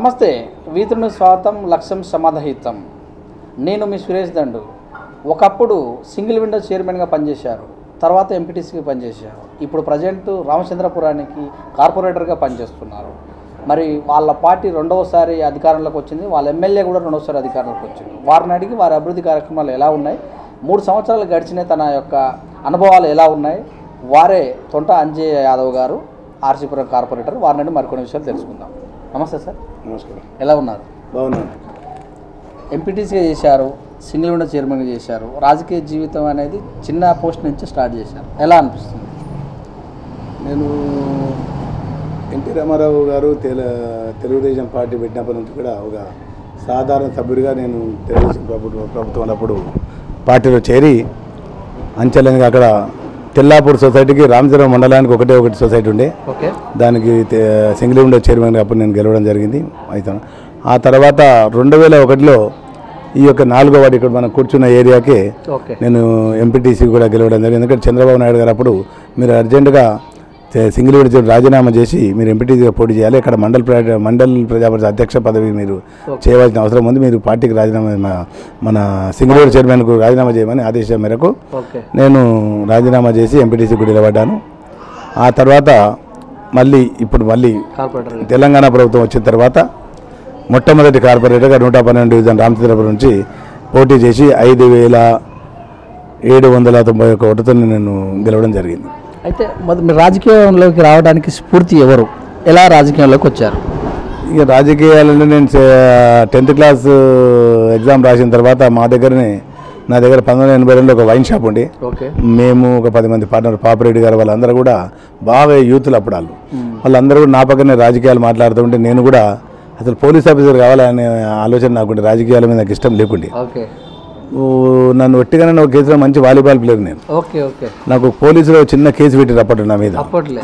నమస్తే, వీతుని స్వాగతం, లక్ష్యం సమాధహితం. నేను మీ సురేష్ దండు. ఒకప్పుడు సింగిల్ విండో చైర్మన్గా పనిచేశారు, తర్వాత ఎంపీటీసీకి పనిచేశారు. ఇప్పుడు ప్రజెంట్ రామచంద్రపురానికి కార్పొరేటర్గా పనిచేస్తున్నారు. మరి వాళ్ళ పార్టీ రెండవసారి అధికారంలోకి వచ్చింది, వాళ్ళ ఎమ్మెల్యే కూడా రెండవసారి అధికారంలోకి వచ్చింది. వారిని అడిగి వారి అభివృద్ధి కార్యక్రమాలు ఎలా ఉన్నాయి, 3 సంవత్సరాలు గడిచిన తన యొక్క అనుభవాలు ఎలా ఉన్నాయి, వారే తొంట అంజయ్య యాదవ్ గారు, ఆర్సీపురం కార్పొరేటర్. వారిని మరికొన్ని విషయాలు తెలుసుకుందాం. నమస్తే సార్. నమస్కారం. ఎలా ఉన్నారు? బాగున్నాను. ఎంపీటీసీగా చేశారు, సింగిల్ విండో చైర్మన్గా చేశారు. రాజకీయ జీవితం అనేది చిన్న పోస్ట్ నుంచి స్టార్ట్ చేశారు. ఎలా అనిపిస్తుంది? నేను ఎన్టీ రామారావు గారు తెలుగుదేశం పార్టీ పెట్టినప్పటి నుంచి కూడా ఒక సాధారణ సభ్యుడిగా నేను తెలుగుదేశం ప్రభుత్వం ఉన్నప్పుడు పార్టీలో చేరి అంచెలనిగా అక్కడ తెల్లాపూర్ సొసైటీకి రామచంద్ర మండలానికి ఒకటి సొసైటీ ఉండే, దానికి సింగిల్ విండో చైర్మన్గా అప్పుడు నేను గెలవడం జరిగింది. అయితే ఆ తర్వాత 2001లో ఈ యొక్క 4వ వార్డు ఇక్కడ మనం కూర్చున్న ఏరియాకి నేను ఎంపీటీసీ కూడా గెలవడం జరిగింది. ఎందుకంటే చంద్రబాబు నాయుడు గారు అప్పుడు మీరు అర్జెంటుగా సింగిల్ విండో రాజీనామా చేసి మీరు ఎంపీటీసీగా పోటీ చేయాలి, ఇక్కడ మండల్ ప్రజాపరిషత్ అధ్యక్ష పదవి మీరు చేయవలసిన అవసరం ఉంది, మీరు పార్టీకి రాజీనామా మన సింగిల్ విండో చైర్మన్కు రాజీనామా చేయమని ఆదేశం మేరకు నేను రాజీనామా చేసి ఎంపీటీసీ కూడా నిలబడ్డాను. ఆ తర్వాత ఇప్పుడు తెలంగాణ ప్రభుత్వం వచ్చిన తర్వాత మొట్టమొదటి కార్పొరేటర్గా 112 డివిజన్ రామచంద్రపురం నుంచి పోటీ చేసి 5,791 ఓటుతో నేను గెలవడం జరిగింది. అయితే మీరు రాజకీయంలోకి రావడానికి స్ఫూర్తి ఎవరు, ఎలా రాజకీయంలోకి వచ్చారు? ఇక రాజకీయాలలో నేను 10th క్లాస్ ఎగ్జామ్ రాసిన తర్వాత నా దగ్గర 1982లో ఒక వైన్ షాప్ ఉండి, మేము ఒక 10 మంది పార్ట్నర్, పాపిరెడ్డి గారు వాళ్ళందరూ కూడా బాగా యూత్లు అప్పుడు వాళ్ళందరూ కూడా నా పక్కనే రాజకీయాలు మాట్లాడుతుంటే నేను కూడా అసలు పోలీస్ ఆఫీసర్ కావాలనే ఆలోచన నాకుండే, రాజకీయాల మీద నాకు ఇష్టం లేకుండే. నన్ను ఒట్టిగానే ఒక కేసులో మంచి వాలీబాల్ ప్లేయర్ నేను. నాకు పోలీసులో చిన్న కేసు పెట్టారు అప్పట్లో నా మీద.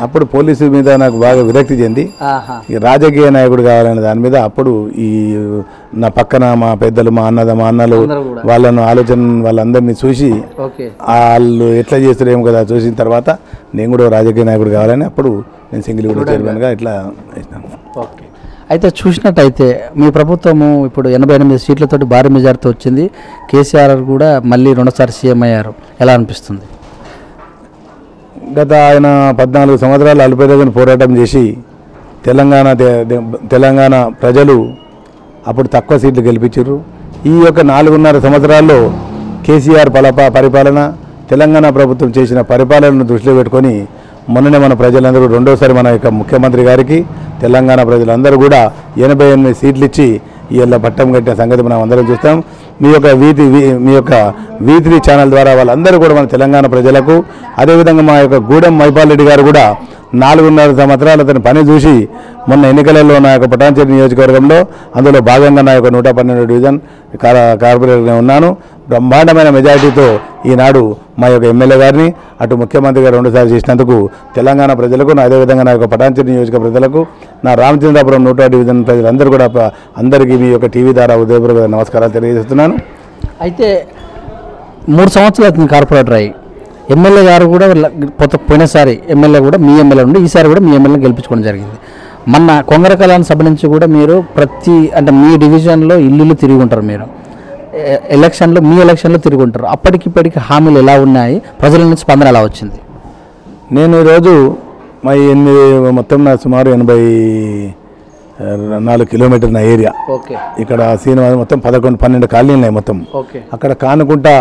అప్పుడు పోలీసు మీద నాకు బాగా విరక్తి చెంది రాజకీయ నాయకుడు కావాలనే దాని మీద అప్పుడు ఈ నా పక్కన మా పెద్దలు, మా అన్నలు వాళ్ళను వాళ్ళందరినీ చూసి వాళ్ళు ఎట్లా చేస్తారు ఏమో కదా చూసిన తర్వాత నేను కూడా రాజకీయ నాయకుడు కావాలని అప్పుడు నేను సింగిల్ విండో చైర్మన్గా ఇట్లా వేసినాను. అయితే చూసినట్టయితే మీ ప్రభుత్వము ఇప్పుడు 88 సీట్లతోటి భారీ మెజార్టీతో వచ్చింది. కేసీఆర్ కూడా మళ్ళీ 2సారి సీఎం అయ్యారు. ఎలా అనిపిస్తుంది? గత ఆయన 14 సంవత్సరాలు అల్పేదను పోరాటం చేసి తెలంగాణ ప్రజలు అప్పుడు తక్కువ సీట్లు గెలిపించారు. ఈ యొక్క 4.5 సంవత్సరాల్లో కేసీఆర్ పరిపాలన, తెలంగాణ ప్రభుత్వం చేసిన పరిపాలనను దృష్టిలో పెట్టుకొని మొన్ననే మన ప్రజలందరూ 2వసారి మన యొక్క ముఖ్యమంత్రి గారికి తెలంగాణ ప్రజలందరూ కూడా 88 సీట్లు ఇచ్చి ఇలా పట్టం కట్టిన సంగతి మనం అందరం చూస్తాం. మీ యొక్క V3 ఛానల్ ద్వారా వాళ్ళందరూ కూడా మన తెలంగాణ ప్రజలకు, అదేవిధంగా మా యొక్క గూడెం మైపాల్ రెడ్డి గారు కూడా 4.5 సంవత్సరాలు అతని పని చూసి మొన్న ఎన్నికలలో నా యొక్క పటాన్చెరు నియోజకవర్గంలో అందులో భాగంగా నా యొక్క 112 డివిజన్ కార్పొరేటర్గా ఉన్నాను. బ్రహ్మాండమైన మెజారిటీతో ఈనాడు మా యొక్క ఎమ్మెల్యే గారిని అటు ముఖ్యమంత్రి గారు 2సారి చేసినందుకు తెలంగాణ ప్రజలకు, అదేవిధంగా నా యొక్క పటాన్చెరు నియోజక ప్రజలకు, నా రామచంద్రపురం 100 డివిజన్ ప్రజలందరూ కూడా అందరికీ మీ యొక్క టీవీ ద్వారా ఉదయపూర్వక నమస్కారాలు తెలియజేస్తున్నాను. అయితే 3 సంవత్సరాలు అవుతుంది కార్పొరేటర్ అయ్యి. ఎమ్మెల్యే గారు కూడా పోయినసారి ఎమ్మెల్యే కూడా మీ ఎమ్మెల్యే ఉండి ఈసారి కూడా మీ ఎమ్మెల్యే గెలిపించుకోవడం జరిగింది. మొన్న కొంగరకలాన్ సభ నుంచి కూడా మీరు మీ డివిజన్లో ఇల్లు తిరిగి ఉంటారు, మీరు మీ ఎలక్షన్లో తిరిగి ఉంటారు. అప్పటికిప్పటికి హామీలు ఎలా ఉన్నాయి, ప్రజల నుంచి స్పందన ఎలా వచ్చింది? నేను ఈరోజు మొత్తం నా సుమారు 84 కిలోమీటర్ నా ఏరియా. ఇక్కడ శ్రీనివాసం మొత్తం 11-12 కాలనీలు ఉన్నాయి మొత్తం. అక్కడ కానుకుంటా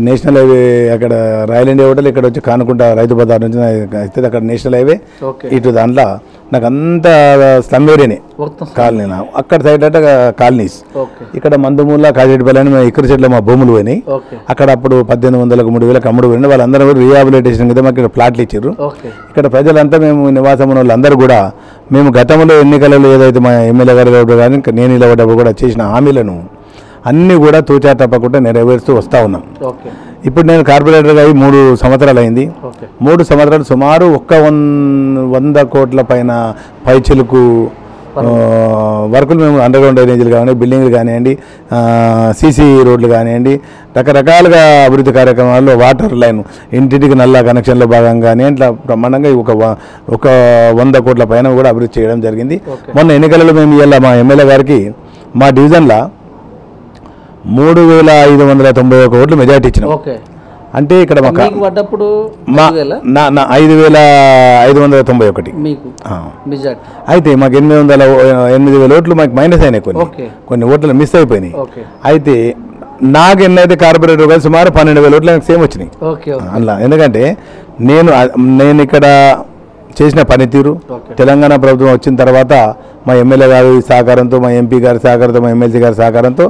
నేషనల్ హైవే, అక్కడ రాయల్ ఇండియా హోటల్, ఇక్కడ వచ్చి కానుకుంటా రైతు బజార్ నుంచి అయితే అక్కడ నేషనల్ హైవే ఇటు దాంట్లో నాకు అంతా స్లమ్ ఏరియానే కాలనీ. అక్కడ సైడ్ అంటే కాలనీస్, ఇక్కడ మందుమూల కాజేటిపల్లి అని ఇక్కడ చెట్ల మా భూములు పోయినాయి. అక్కడ అప్పుడు 1800లకు 3000లకు అమ్ముడు పోయినాయి. వాళ్ళందరూ కూడా రీహాబిలిటేషన్ కింద మాకు ఇక్కడ ప్లాట్లు ఇచ్చారు. ఇక్కడ ప్రజలంతా మేము నివాసం ఉన్న వాళ్ళందరూ కూడా మేము గతంలో ఎన్నికలలో ఏదైతే మా ఎమ్మెల్యే గారు కానీ నేను నిలబడ్డప్పుడు కూడా చేసిన హామీలను అన్నీ కూడా తూచా తప్పకుండా నెరవేరుస్తూ వస్తూ ఉన్నాం. ఇప్పుడు నేను కార్పొరేటర్గా అయ్యి 3 సంవత్సరాలు అయింది. 3 సంవత్సరాలు సుమారు 100 కోట్ల పైన పైచిలుకు వర్కులు మేము అండర్ గ్రౌండ్ డ్రైనేజీలు కానివ్వండి, బిల్డింగ్లు కానివ్వండి, సీసీ రోడ్లు కానివ్వండి, రకరకాలుగా అభివృద్ధి కార్యక్రమాల్లో వాటర్ లైన్ ఇంటింటికి నల్ల కనెక్షన్లో భాగంగానే అట్లా బ్రహ్మాండంగా ఒక 100 కోట్ల పైన కూడా అభివృద్ధి చేయడం జరిగింది. మొన్న ఎన్నికలలో మేము ఇవాళ మా ఎమ్మెల్యే గారికి మా డివిజన్లో 3591 ఓట్లు మెజార్టీ ఇచ్చినాం. అంటే ఇక్కడ మాకు 5591. అయితే మాకు 8,000 ఓట్లు మాకు మైనస్ అయినాయి, కొన్ని ఓట్లు మిస్ అయిపోయినాయి. అయితే నాకు ఎన్నైతే కార్పొరేటర్ కలిసి సుమారు 12,000 ఓట్లు నాకు సేమ్ వచ్చినాయి అలా. ఎందుకంటే నేను ఇక్కడ చేసిన పనితీరు తెలంగాణ ప్రభుత్వం వచ్చిన తర్వాత మా ఎమ్మెల్యే గారి సహకారంతో, మా ఎంపీ గారి సహకారంతో, మా ఎమ్మెల్సీ గారి సహకారంతో,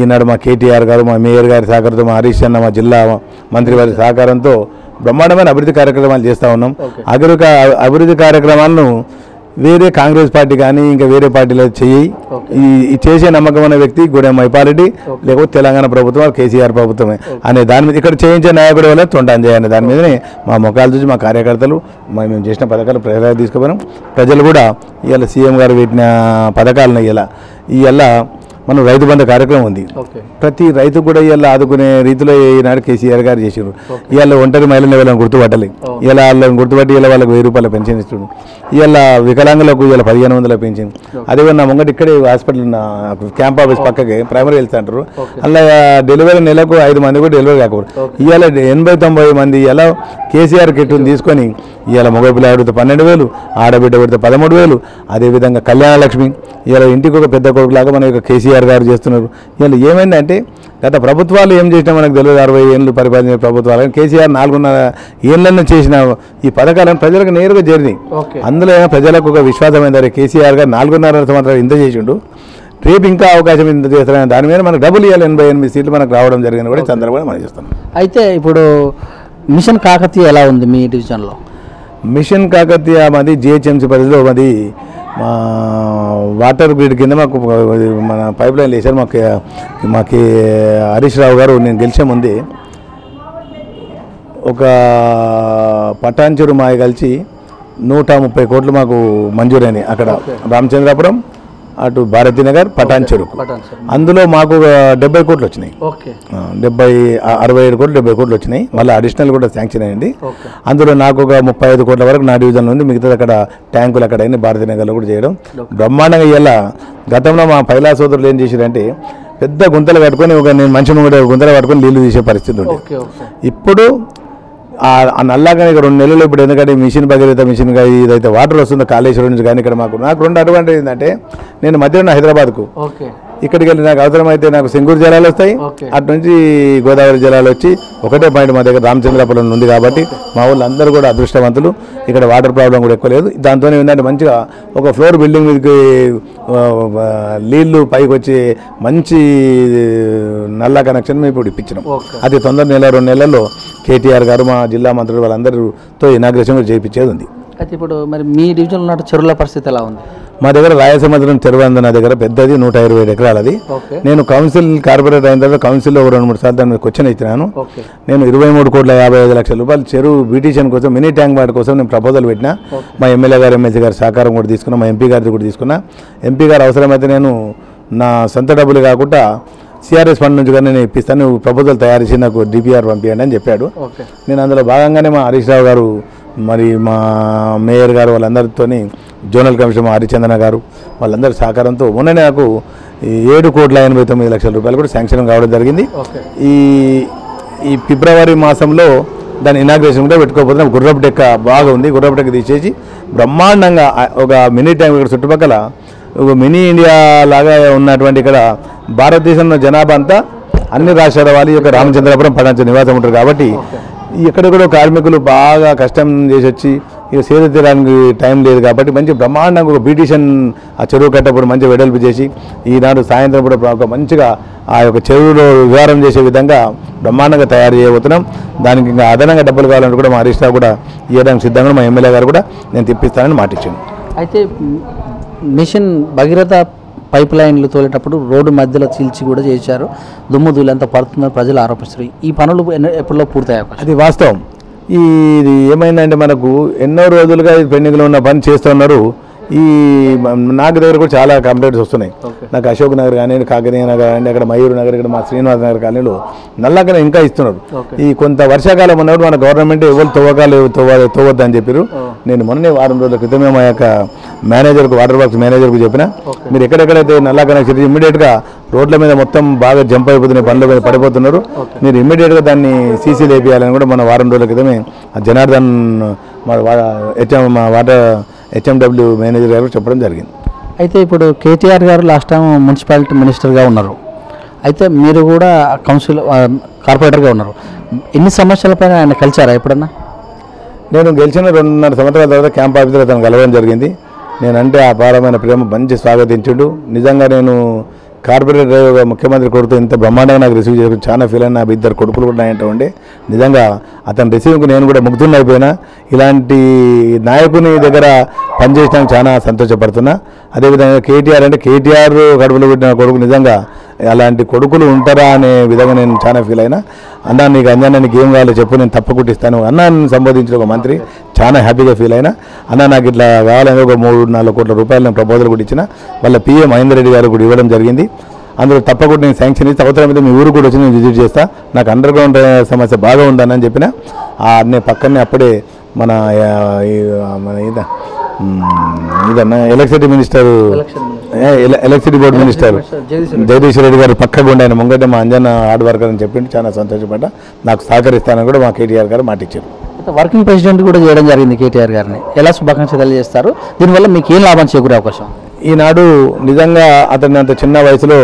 ఈనాడు మా కేటీఆర్ గారు, మా మేయర్ గారి సహకారంతో, మా హరీష్ అన్న, మా జిల్లా మంత్రి వారి సహకారంతో బ్రహ్మాండమైన అభివృద్ధి కార్యక్రమాలు చేస్తూ ఉన్నాం. అభివృద్ధి కార్యక్రమాలను వేరే కాంగ్రెస్ పార్టీ కానీ ఇంకా వేరే పార్టీలో ఈ చేసే నమ్మకమైన వ్యక్తి గూడెం మైపారెడ్డి, లేకపోతే తెలంగాణ ప్రభుత్వం కేసీఆర్ ప్రభుత్వమే అనే దాని మీద, ఇక్కడ చేయించే నాయకుడు వల్ల తొండాంజయ్ అనే దాని మీదనే మా ముఖాలు చూసి మా కార్యకర్తలు మేము చేసిన పథకాలు ప్రజలకు తీసుకుపోయినాం. ప్రజలు కూడా ఇవాళ సీఎం గారు పెట్టిన పథకాలను ఇవాళ మనం రైతు బంధు కార్యక్రమం ఉంది. ప్రతి రైతు కూడా ఇవాళ ఆదుకునే రీతిలో ఈనాడు కేసీఆర్ గారు చేసారు. ఇవాళ ఒంటరి మహిళలను వాళ్ళని గుర్తుపట్టాలి, ఇలా వాళ్ళని గుర్తుపట్టి ఇలా వాళ్ళకి 1000 రూపాయల పెన్షన్ ఇస్తున్నాడు. ఇవాళ వికలాంగులకు ఇవాళ 1500 పెన్షన్. అదే నా ముంగట ఇక్కడే హాస్పిటల్ క్యాంప్ ఆఫీస్ పక్కకి ప్రైమరీ హెల్త్ సెంటర్, అలా డెలివరీ నెలకు 5 మంది కూడా డెలివరీ కాకూడదు. ఇవాళ 80-90 మంది ఇలా కేసీఆర్ కిట్ని తీసుకొని ఇవాళ మగ పిల్ల ఆడితే 12,000, ఆడబిడ్డ పెడితే 13,000. అదేవిధంగా కళ్యాణ లక్ష్మి ఇవాళ ఇంటికి ఒక పెద్ద కొడుకులాగా మన యొక్క కేసీఆర్ గారు చేస్తున్నారు. ఇవాళ ఏమైందంటే గత ప్రభుత్వాలు ఏం చేసినా మనకు తెలియదు. 60 ఏళ్ళు పరిపాలించిన ప్రభుత్వాలు కేసీఆర్ 4.5 ఏళ్ళను చేసిన ఈ పథకాలను ప్రజలకు నేరుగా చేరినాయి. అందులో ప్రజలకు ఒక విశ్వాసమైంది, కేసీఆర్ గారు 4.5 సంవత్సరాలు ఇంత చేసిండు, రేపు ఇంకా అవకాశం ఇంత చేస్తారని దాని మీద మనకు డబుల్ ఇవ్వాలి. 88 సీట్లు మనకు రావడం జరిగింది కూడా సందర్భంగా మనం చేస్తున్నాం. అయితే ఇప్పుడు మిషన్ కాకతీయ ఎలా ఉంది మీ డివిజన్లో? మిషన్ కాకతీయ మాది జిహెచ్ఎంసీ పరిధిలో మాది మా వాటర్ గ్రిడ్ కింద మాకు మన పైప్ లైన్ వేశారు. మాకు హరీష్ రావు గారు నేను గెలిచే ముందే ఒక పటాన్చెరు మాయ కలిసి 130 కోట్లు మాకు మంజూరైనాయి. అక్కడ రామచంద్రాపురం, అటు భారతీనగర్, పటాన్చెరుకు. అందులో మాకు 70 కోట్లు వచ్చినాయి. 67 కోట్లు 70 కోట్లు వచ్చినాయి. మళ్ళీ అడిషనల్ కూడా శాంక్షన్ అయ్యింది. అందులో నాకు ఒక 35 కోట్ల వరకు నా డివిజన్లో ఉంది. మిగతా అక్కడ ట్యాంకులు అక్కడ అయింది, భారతీనగర్లో కూడా చేయడం బ్రహ్మాండంగా. ఇలా గతంలో మా పైలా సోదరులు ఏం చేశారంటే పెద్ద గుంతలు కట్టుకొని నేను మంచి ముంగడ గుంతలు కట్టుకొని నీళ్లు తీసే పరిస్థితి ఉంది. ఇప్పుడు ఆ నల్లాగానే 2 నెలలు ఇప్పుడు, ఎందుకంటే మిషన్ భగీరథ మిషన్ కానీ ఇదైతే వాటర్ వస్తుందో కాళేశ్వరం నుంచి కానీ ఇక్కడ నాకు 2 అడ్వాంటేజ్ ఏంటంటే నేను మధ్యలో హైదరాబాద్కు ఇక్కడికి వెళ్ళి నాకు అవసరమైతే నాకు సింగూరు జలాలు వస్తాయి, అటు నుంచి గోదావరి జలాలు వచ్చి ఒకటే పాయింట్ మా దగ్గర రామచంద్రాపురం ఉంది. కాబట్టి మా వాళ్ళు అందరూ కూడా అదృష్టవంతులు. ఇక్కడ వాటర్ ప్రాబ్లం కూడా ఎక్కువ లేదు. దాంతో ఏంటంటే మంచిగా ఒక ఫ్లోర్ బిల్డింగ్ మీదకి నీళ్లు పైకి వచ్చి మంచి నల్ల కనెక్షన్ మేము ఇప్పుడు ఇప్పించినాం. అది తొందర 1-2 నెలల్లో కేటీఆర్ గారు, మా జిల్లా మంత్రులు వాళ్ళందరితో ఇనాగ్రేషన్ కూడా చేయించేది ఉంది. అయితే ఇప్పుడు మరి మీ డివిజన్లో ఉన్న చెరువుల పరిస్థితి ఎలా ఉంది? మా దగ్గర రాయసముద్రం చెరువు ఉంది నా దగ్గర, పెద్దది 127 ఎకరాలది. నేను కౌన్సిల్ కార్పొరేటర్ అయిన తర్వాత కౌన్సిల్లో 2-3 సార్లు దాని మీద క్వశ్చన్ ఇచ్చినాను. నేను 23,55,00,000 రూపాయలు చెరువు బ్యూటిషియన్ కోసం, మినీ ట్యాంక్ వాటి కోసం నేను ప్రపోజల్ పెట్టినా. మా ఎమ్మెల్యే గారు, ఎమ్మెల్సీ గారు సహకారం కూడా తీసుకున్నా, మా ఎంపీ గారిది కూడా తీసుకున్నా. ఎంపీ గారు అవసరమైతే నేను నా సొంత డబ్బులు కాకుండా సిఆర్ఎస్ ఫండ్ నుంచి కానీ నేను ఇప్పిస్తాను, నువ్వు ప్రపోజల్ తయారు చేసి నాకు డిపిఆర్ పంపించండి అని చెప్పాడు. నేను అందులో భాగంగానే మా హరీష్ రావు గారు, మరి మా మేయర్ గారు వాళ్ళందరితో, జోనల్ కమిషనర్ మా హరిచందన గారు వాళ్ళందరి సహకారంతో మొన్ననే నాకు 7,89,00,000 రూపాయలు కూడా శాంక్షన్ కావడం జరిగింది. ఈ ఫిబ్రవరి మాసంలో దాని ఇనాగ్రేషన్ కూడా పెట్టుకోకపోతే గుర్రపు డెక్క బాగా ఉంది. గుర్రపు డెక్క తీసేసి బ్రహ్మాండంగా ఒక మినీ ట్యాంక్ ఇక్కడ చుట్టుపక్కల ఒక మినీ ఇండియా లాగా ఉన్నటువంటి ఇక్కడ భారతదేశంలో జనాభా అంతా అన్ని రాష్ట్రాల వాళ్ళు ఈ యొక్క రామచంద్రపురం పటాన్చెరు నివాసం ఉంటారు. కాబట్టి ఇక్కడ కూడా కార్మికులు బాగా కష్టం చేసి వచ్చి ఇక సేద తీయడానికి టైం లేదు. కాబట్టి మంచి బ్రహ్మాండంగా ఒక బ్యూటిషియన్ ఆ చెరువు కట్టప్పుడు మంచి వెడల్పు చేసి ఈనాడు సాయంత్రం కూడా ఒక మంచిగా ఆ యొక్క చెరువులో విహారం చేసే విధంగా బ్రహ్మాండంగా తయారు చేయబోతున్నాం. దానికి ఇంకా అదనంగా డబ్బులు కావాలంటే కూడా మా హరీష్ రావు కూడా ఇవ్వడానికి సిద్ధంగా, మా ఎమ్మెల్యే గారు కూడా నేను తెప్పిస్తానని మాటిచ్చాను. అయితే మిషన్ భగీరథ పైప్ లైన్లు తోలేటప్పుడు రోడ్డు మధ్యలో చీల్చి కూడా చేశారు, దుమ్ము ధూళంతా పడుతుందని ప్రజలు ఆరోపిస్తారు. ఈ పనులు ఎప్పుడో పూర్తయ్యాక అది వాస్తవం. ఇది ఏమైందంటే మనకు ఎన్నో రోజులుగా పెండింగ్లో ఉన్న పని చేస్తున్నారు. ఈ నాకు దగ్గర కూడా చాలా కంప్లైంట్స్ వస్తున్నాయి. నాకు అశోక్ నగర్ కానీ, కాకతీయ నగర్ కానీ, అక్కడ మయూర్ నగర్, ఇక్కడ మా శ్రీనివాస్ నగర్ కాలనీలో నల్లకన ఇంకా ఇస్తున్నారు. ఈ కొంత వర్షాకాలం ఉన్నప్పుడు మన గవర్నమెంట్ ఎవరు తవ్వద్దని చెప్పారు. నేను మొన్నే వారం రోజుల క్రితమే మా యొక్క మేనేజర్కు, వాటర్ వర్క్స్ మేనేజర్కు చెప్పిన, మీరు ఎక్కడెక్కడైతే నల్లా కనెక్షన్ ఇమ్మీడియట్గా రోడ్ల మీద మొత్తం బాగా జంప్ అయిపోతున్నాయి, బండ్ల మీద పడిపోతున్నారు, మీరు ఇమ్మీడియట్గా దాన్ని సీసీ లేపియాలని కూడా మన వారం రోజుల క్రితమే జనార్దన్ మా వాటర్ హెచ్ఎండబ్ల్యూ మేనేజర్ గారు చెప్పడం జరిగింది. అయితే ఇప్పుడు కేటీఆర్ గారు లాస్ట్ టైం మున్సిపాలిటీ మినిస్టర్గా ఉన్నారు, అయితే మీరు కూడా కార్పొరేటర్గా ఉన్నారు. ఎన్ని సమస్యలపైన ఆయన కలిసారా ఎప్పుడన్నా? నేను గెలిచిన 2.5 సంవత్సరాల తర్వాత క్యాంప్ ఆఫీసర్ అతను కలవడం జరిగింది. నేనంటే అపారమైన ప్రేమ, మంచి స్వాగతించుడు. నిజంగా నేను కార్పొరేటర్ ముఖ్యమంత్రి కొడుతూ ఇంత బ్రహ్మాండంగా నాకు రిసీవ్ చేసుకుని చాలా ఫీల్ అయినా. 2 కొడుకులు కూడా నాయంట ఉండే. నిజంగా అతని రిసీవ్కి నేను కూడా ముగ్ధుని అయిపోయినా. ఇలాంటి నాయకుని దగ్గర పనిచేయడానికి చాలా సంతోషపడుతున్నా. అదేవిధంగా కేటీఆర్ అంటే కేటీఆర్ కడుపులో పెట్టిన కొడుకు, నిజంగా అలాంటి కొడుకులు ఉంటారా అనే విధంగా నేను చాలా ఫీల్ అయినా. అన్నా నీకు అంజన్న నీకు ఏం కావాలో చెప్పు, నేను తప్పకుండా ఇస్తాను అన్నాన్ని సంబోధించిన ఒక మంత్రి చాలా హ్యాపీగా ఫీల్ అయినా. అన్న నాకు ఇట్లా కావాలని ఒక 3-4 కోట్ల రూపాయలు నేను ప్రపోజల్ కూడా ఇచ్చిన. వాళ్ళ పిఎం మహేందర్ రెడ్డి గారు కూడా ఇవ్వడం జరిగింది. అందులో తప్పకుండా నేను శాంక్షన్ ఇస్తే అవసరం అయితే మీ ఊరు కూడా వచ్చి నేను విజిట్ చేస్తా. నాకు అండర్ గ్రౌండ్ సమస్య బాగా ఉందని చెప్పిన. నేను పక్కనే అప్పుడే మన ఇదన్నా electricity minister, electricity board minister Jagadish Reddy garu పక్కగా ఉండి ఆయన ముంగట మా అంజన్న హార్డ్ వర్కర్ అని చెప్పిండు. చాలా సంతోషపడ్డా. నాకు సహకరిస్తానని కూడా మా కేటీఆర్ గారు మాట ఇచ్చారు. వర్కింగ్ ప్రెసిడెంట్ కూడా చేయడం జరిగింది కేటీఆర్ గారిని. ఎలా శుభాకాంక్షలు తెలియజేస్తారు? దీనివల్ల మీకు ఏం లాభం చేకూరే అవకాశం? ఈనాడు నిజంగా అతన్ని అంత చిన్న వయసులో